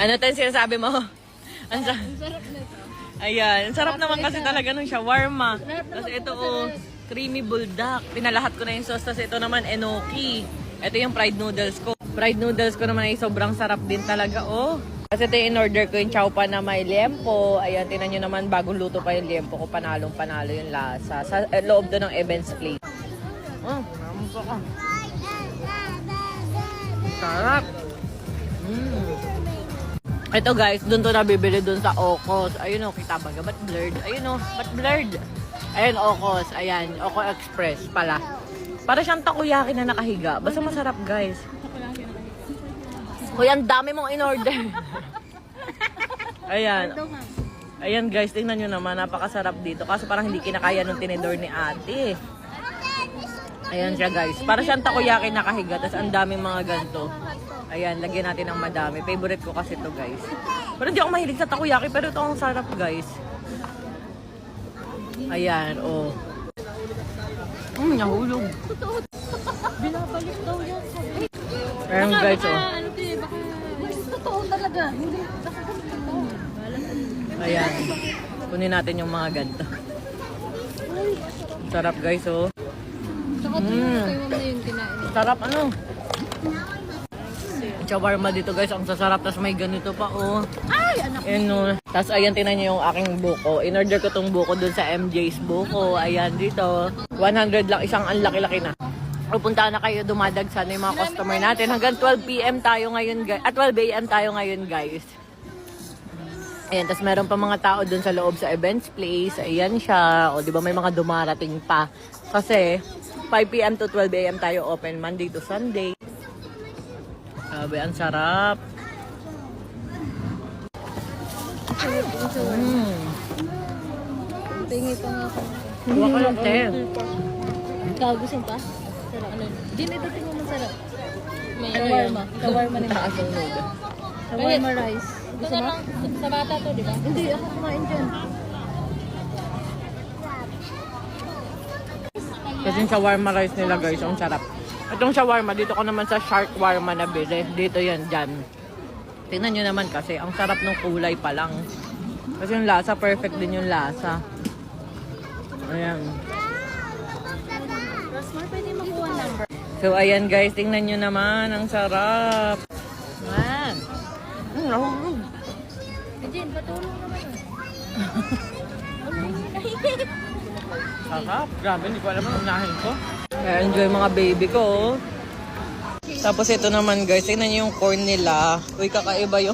Ano tayo sinasabi mo? Ang sarap nito. Ayan, ang sarap naman kasi talaga ng shawarma. Tapos ito creamy buldak. Pinalahat ko na yung sauce. Tapos ito naman enoki. Ito yung fried noodles ko. Fried noodles ko naman ay sobrang sarap din talaga, oh. Kasi ito yung in-order ko yung chowpan na may liempo. Ayan, tinan nyo naman, bagong luto pa yung liempo ko. Panalong-panalo yung lasa. Sa loob doon ng Events Place. Namuso ka. Sarap. Ito guys, doon to nabibili doon sa Okos. Ayun o, kita ba? Ba't blurred? Ayun o, ba't blurred? Ayun, Okos. Ayan, Oko Express pala. Para siyang takoyaki na nakahiga. Basta masarap guys. Uy, ang dami mong in-order. Ayan. Ayan guys, tingnan nyo naman. Napakasarap dito. Kaso parang hindi kinakaya nung tinidor ni ate. Ayan siya guys. Para siyang takoyaki nakahiga. Tapos ang daming mga ganito. Ayan, lagyan natin ng madami. Favorite ko kasi ito guys. Pero hindi ako mahilig sa takoyaki. Pero ito ang sarap guys. Ayan, oh. Nahulog. Binabalik daw yan. Ayan guys, oh. Totoo talaga. Hindi. Ayan. Kunin natin yung mga ganito. Sarap guys, oh. Saka ito yung kinain. Sarap ano. Shawarma dito guys, ang sasarap. Tapos may ganito pa, oh. Ay, anak. Ayan, oh. Tapos ayan, tinan nyo yung aking buko. In-order ko tong buko dun sa MJ's buko. Ayan, dito. 100 lang, isang ang laki-laki na. Pupunta na kayo, dumadagsan yung mga customer natin. Hanggang 12 PM tayo ngayon, guys. At 12 AM tayo ngayon, guys. Ayan, tapos meron pa mga tao dun sa loob sa events place. Ayan siya. O, di ba may mga dumarating pa. Kasi, 5 PM to 12 AM tayo open, Monday to Sunday. Sabi, ang sarap. Tingi pa nga ako. Huwag ka lang, te. Ikaw, gusto pa? Sarap. Ano? Hindi na ito tingin mo sarap. May Ano shawarma. yan? Shawarma ni Taas ang load. Shawarma rice. Gusto mo? Sa bata to, di ba? Hindi, ako kumain dyan. Kasi yung shawarma rice nila guys, ang sarap. Itong shawarma, dito ko naman sa Shark Warma na bili. Dito yan, dyan. Tingnan nyo naman kasi, ang sarap ng kulay pa lang. Kasi yung lasa, perfect din yung lasa. Ayan. Rosmar, pwede makuha number. So ayan guys, tingnan nyo naman, ang sarap. Man. Nahulog. Jen, patulong naman. Sarap. Grabe, hindi ko alam ang unahin ko. Kaya enjoy mga baby ko. Tapos ito naman guys, tingnan nyo yung corn nila. Uy, kakaiba yung